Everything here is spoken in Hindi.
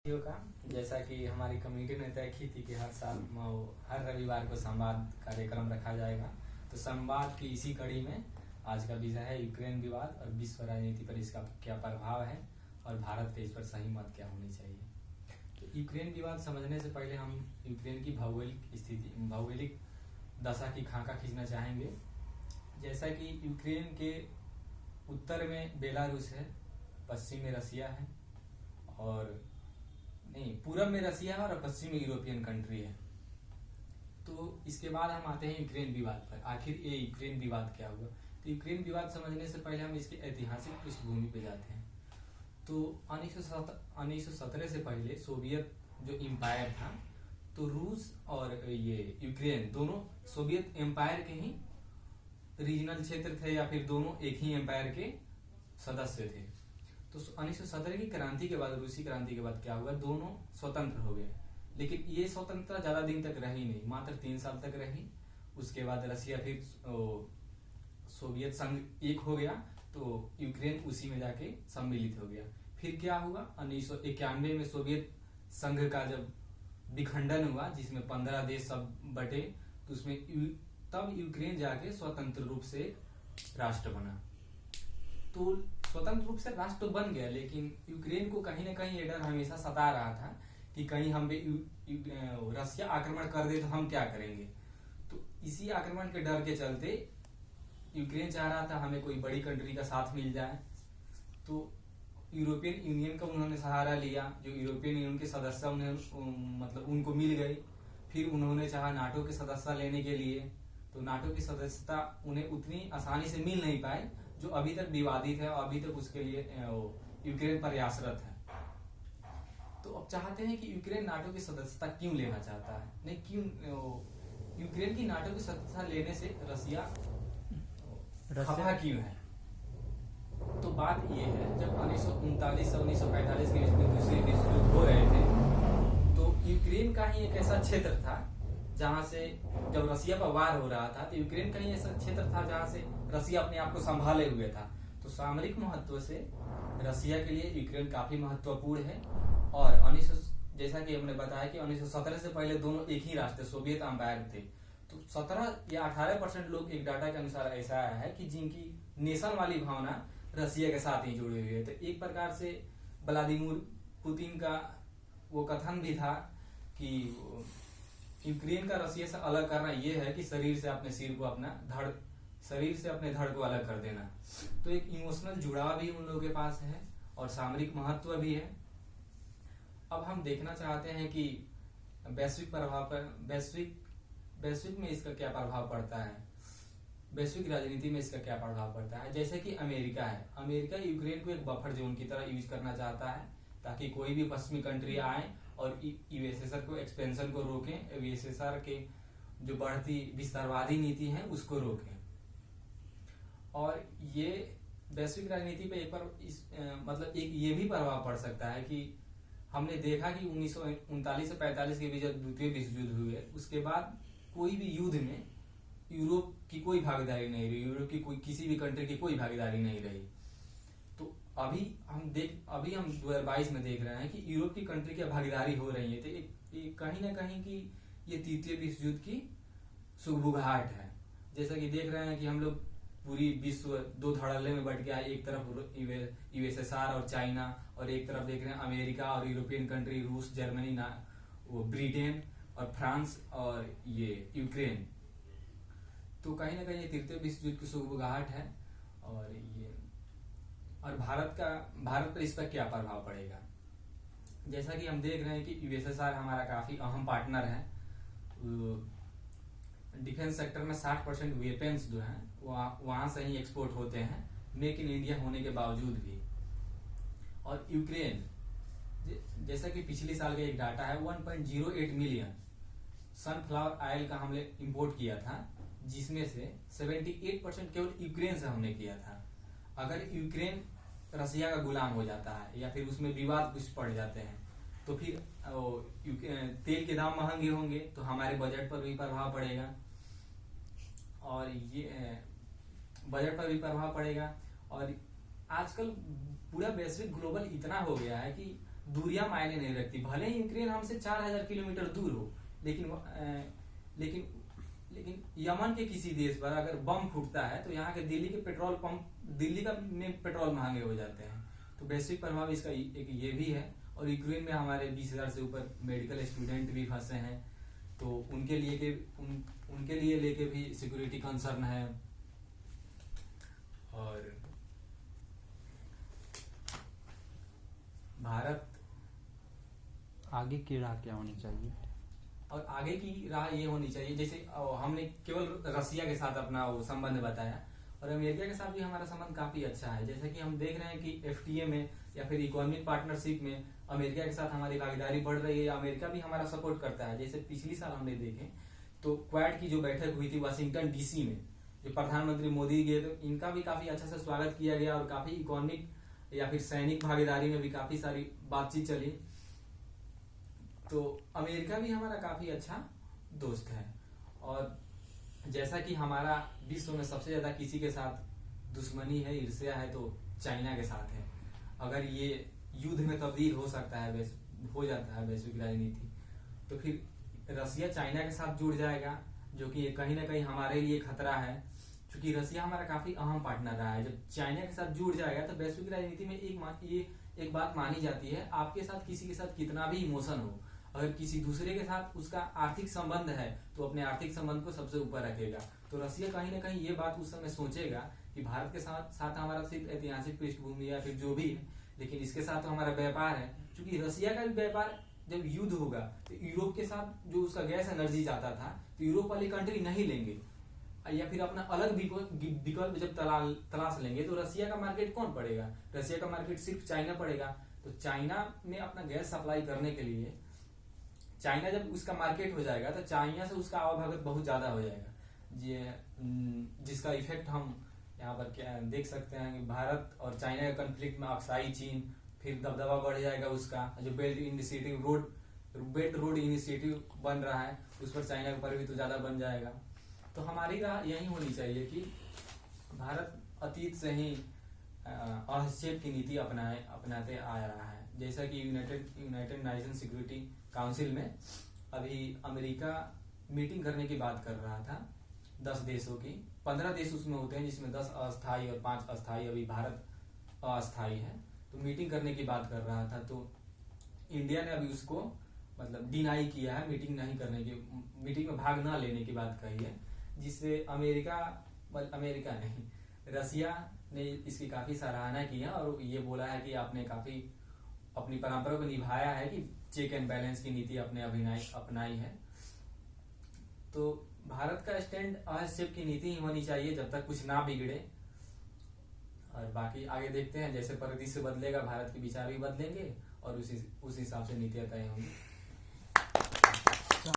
का जैसा कि हमारी कमेटी ने तय की थी कि हर साल हर रविवार को संवाद कार्यक्रम रखा जाएगा। तो संवाद की इसी कड़ी में आज का विषय है यूक्रेन विवाद और विश्व राजनीति पर इसका क्या प्रभाव है और भारत के इस पर सही मत क्या होनी चाहिए। तो यूक्रेन विवाद समझने से पहले हम यूक्रेन की भौगोलिक दशा की खाका खींचना चाहेंगे। जैसा कि यूक्रेन के उत्तर में बेलारूस है, पश्चिम में रसिया है और पूरब में रसिया है और पश्चिम में यूरोपियन कंट्री है। तो इसके बाद हम आते हैं यूक्रेन विवाद पर। आखिर ये यूक्रेन विवाद क्या हुआ। तो यूक्रेन विवाद समझने से पहले हम इसके ऐतिहासिक पृष्ठभूमि पे जाते हैं। तो 1917 से पहले सोवियत जो एम्पायर था, तो रूस और ये यूक्रेन दोनों सोवियत एम्पायर के ही रीजनल क्षेत्र थे या फिर दोनों एक ही एम्पायर के सदस्य थे। तो 1917 की क्रांति के बाद, रूसी क्रांति के बाद क्या हुआ, दोनों स्वतंत्र हो गए। लेकिन ये स्वतंत्रता ज्यादा दिन तक रही नहीं, मात्र 3 साल तक रही। उसके बाद रसिया फिर सोवियत संघ एक हो गया, तो यूक्रेन उसी में जाके सम्मिलित हो गया। फिर क्या हुआ, 1991 में सोवियत संघ का जब विखंडन हुआ, जिसमें 15 देश सब बटे, तो उसमें तब यूक्रेन जाके स्वतंत्र रूप से राष्ट्र बना। तो स्वतंत्र रूप से राष्ट्र बन गया, लेकिन यूक्रेन को कहीं ना कहीं ये डर हमेशा सता रहा था कि कहीं हम रसिया आक्रमण कर दे तो हम क्या करेंगे। तो इसी आक्रमण के डर के चलते यूक्रेन चाह रहा था हमें कोई बड़ी कंट्री का साथ मिल जाए। तो यूरोपियन यूनियन का उन्होंने सहारा लिया। जो यूरोपियन यूनियन के सदस्य मतलब उनको मिल गए। फिर उन्होंने चाहा नाटो के सदस्यता लेने के लिए, तो नाटो की सदस्यता उन्हें उतनी आसानी से मिल नहीं पाई, जो अभी तक विवादित है और अभी तक उसके लिए यूक्रेन प्रयासरत है। तो अब चाहते हैं कि यूक्रेन नाटो की सदस्यता क्यों लेना चाहता है, नहीं क्यों यूक्रेन की नाटो की सदस्यता लेने से रसिया खफा क्यों है। तो बात ये है, जब 1939 से 1945 के बीच में दूसरे विश्व युद्ध हो रहे थे, तो यूक्रेन का ही एक ऐसा क्षेत्र था जहां से जब रसिया पर वार हो रहा था, तो यूक्रेन का ही ऐसा क्षेत्र था जहां से रसिया अपने आप को संभाले हुए था। तो सामरिक महत्व से रसिया के लिए यूक्रेन काफी महत्वपूर्ण है। और जैसा कि हमने बताया कि 1917 से पहले दोनों एक ही राष्ट्र सोवियत एम्पायर थे। तो 17 या 18% लोग, एक डाटा के अनुसार ऐसा आया है कि जिनकी नेशन वाली भावना रसिया के साथ ही जुड़ी हुई है। तो एक प्रकार से व्लादिमीर पुतिन का वो कथन भी था कि यूक्रेन का रसिया से अलग करना ये है कि शरीर से अपने धड़ को अलग कर देना। तो एक इमोशनल जुड़ाव भी उन लोगों के पास है और सामरिक महत्व भी है। अब हम देखना चाहते हैं कि वैश्विक में इसका क्या प्रभाव पड़ता है, वैश्विक राजनीति में इसका क्या प्रभाव पड़ता है। जैसे कि अमेरिका है, अमेरिका यूक्रेन को एक बफर जोन की तरह यूज करना चाहता है, ताकि कोई भी पश्चिमी कंट्री आए और यूएसएसआर को एक्सपेंशन को रोकें, यूएसएसआर के जो बढ़ती विस्तारवादी नीति है उसको रोकें। और ये वैश्विक राजनीति पे मतलब एक ये भी प्रभाव पड़ सकता है कि हमने देखा कि 1939 से 45 के बीच जब द्वितीय विश्व युद्ध हुए, उसके बाद कोई भी युद्ध में यूरोप की कोई भागीदारी नहीं रही, यूरोप की किसी भी कंट्री की कोई भागीदारी नहीं रही। तो अभी हम 2022 में देख रहे हैं कि यूरोप की कंट्री की भागीदारी हो रही है। तो कहीं ना कहीं की ये तृतीय विश्व युद्ध की सुगबुगाहट है। जैसा कि देख रहे हैं कि हम लोग पूरी विश्व 2 धड़ल्ले में बट गया, एक तरफ यूएसएसआर और चाइना, और एक तरफ देख रहे हैं अमेरिका और यूरोपियन कंट्री, रूस, जर्मनी, ब्रिटेन और फ्रांस और ये यूक्रेन। तो कहीं ना कहीं ये तृतीय विश्व युद्ध की सुगबुगाहट है। और भारत पर इस पर क्या प्रभाव पड़ेगा। जैसा कि हम देख रहे हैं कि यूएसएसआर हमारा काफी अहम पार्टनर है। डिफेंस सेक्टर में 60% वेपन्स जो हैं वहां से ही एक्सपोर्ट होते हैं, मेक इन इंडिया होने के बावजूद भी। और यूक्रेन, जैसा कि पिछले साल का एक डाटा है, 1.08 मिलियन सनफ्लावर ऑयल का हमने इंपोर्ट किया था, जिसमें से 78% केवल यूक्रेन से हमने किया था। अगर यूक्रेन रसिया का गुलाम हो जाता है या फिर उसमें विवाद कुछ पड़ जाते हैं, तो फिर तेल के दाम महंगे होंगे, तो हमारे बजट पर भी प्रभाव पड़ेगा। और ये बजट पर भी प्रभाव पड़ेगा। और आजकल पूरा वैश्विक ग्लोबल इतना हो गया है कि दूरियां मायने नहीं रखती। भले ही यूक्रेन हमसे 4000 किलोमीटर दूर हो, लेकिन लेकिन लेकिन यमन के किसी देश पर अगर बम फूटता है तो यहाँ के दिल्ली के पेट्रोल पंप, दिल्ली का में पेट्रोल महंगे हो जाते हैं। तो वैश्विक प्रभाव इसका एक ये भी है। और यूक्रेन में हमारे 20,000 से ऊपर मेडिकल स्टूडेंट भी फंसे हैं, तो उनके लिए लेके भी सिक्योरिटी कंसर्न है। और भारत आगे की राह क्या होनी चाहिए? और आगे की राह ये होनी चाहिए, जैसे हमने केवल रसिया के साथ अपना वो संबंध बताया, और अमेरिका के साथ भी हमारा संबंध काफी अच्छा है। जैसे कि हम देख रहे हैं कि एफटीए में या फिर इकोनॉमिक पार्टनरशिप में अमेरिका के साथ हमारी भागीदारी बढ़ रही है। अमेरिका भी हमारा सपोर्ट करता है। जैसे पिछली साल हमने देखे तो क्वाड की जो बैठक हुई थी वाशिंगटन डीसी में, जो प्रधानमंत्री मोदी गए तो इनका भी काफी अच्छा से स्वागत किया गया, और काफी इकोनॉमिक या फिर सैनिक भागीदारी में भी काफी सारी बातचीत चली। तो अमेरिका भी हमारा काफी अच्छा दोस्त है। और जैसा कि हमारा विश्व में सबसे ज्यादा किसी के साथ दुश्मनी है, ईर्ष्या है, तो चाइना के साथ है। अगर ये युद्ध में तब्दील हो सकता है, हो जाता है वैश्विक राजनीति, तो फिर रसिया चाइना के साथ जुड़ जाएगा, जो कि कहीं ना कहीं हमारे लिए खतरा है, क्योंकि रसिया हमारा काफी अहम पार्टनर रहा है। जब चाइना के साथ जुड़ जाएगा तो वैश्विक राजनीति में एक बात मानी जाती है, आपके साथ किसी के साथ कितना भी इमोशन हो, अगर किसी दूसरे के साथ उसका आर्थिक संबंध है तो अपने आर्थिक संबंध को सबसे ऊपर रखेगा। तो रसिया कहीं ना कहीं ये बात उस समय सोचेगा कि भारत के साथ हमारा सिर्फ ऐतिहासिक पृष्ठभूमि या फिर जो भी है, लेकिन इसके साथ तो हमारा व्यापार है। क्योंकि रसिया का भी व्यापार, जब युद्ध होगा तो यूरोप के साथ जो उसका गैस एनर्जी जाता था तो यूरोप वाली कंट्री नहीं लेंगे, या फिर अपना अलग विकल्प जब तलाश लेंगे तो रसिया का मार्केट कौन पड़ेगा? रसिया का मार्केट सिर्फ चाइना पड़ेगा। तो चाइना में अपना गैस सप्लाई करने के लिए, चाइना जब उसका मार्केट हो जाएगा तो चाइना से उसका आवभगत बहुत ज्यादा हो जाएगा, जिसका इफेक्ट हम यहाँ पर क्या देख सकते हैं कि भारत और चाइना के कॉन्फ्लिक्ट में अक्साई चीन, फिर दबदबा बढ़ जाएगा उसका। जो बेल्ट रोड इनिशिएटिव बन रहा है उस पर चाइना के ऊपर भी तो ज्यादा बन जाएगा। तो हमारी राह यही होनी चाहिए कि भारत अतीत से ही हस्तक्षेप की नीति अपनाते आ रहा है। जैसा कि यूनाइटेड नेशन सिक्योरिटी काउंसिल में अभी अमेरिका मीटिंग करने की बात कर रहा था 10 देशों की। 15 देश उसमें होते हैं, जिसमें 10 अस्थायी और 5 अस्थायी, अभी भारत अस्थायी है। तो मीटिंग करने की बात कर रहा था, तो इंडिया ने अभी उसको मतलब डिनाई किया है, मीटिंग में भाग ना लेने की बात कही है, जिससे अमेरिका नहीं, रसिया ने इसकी काफी सराहना की है और ये बोला है कि आपने काफी अपनी परंपरा को निभाया है कि चेक एंड बैलेंस की नीति अपने अपनाई है। तो भारत का स्टैंड हस्तक्षेप की नीति ही होनी चाहिए जब तक कुछ ना बिगड़े। और बाकी आगे देखते हैं, जैसे परिदृश्य बदलेगा भारत के विचार भी बदलेंगे और उस हिसाब से नीतियां तय होंगी।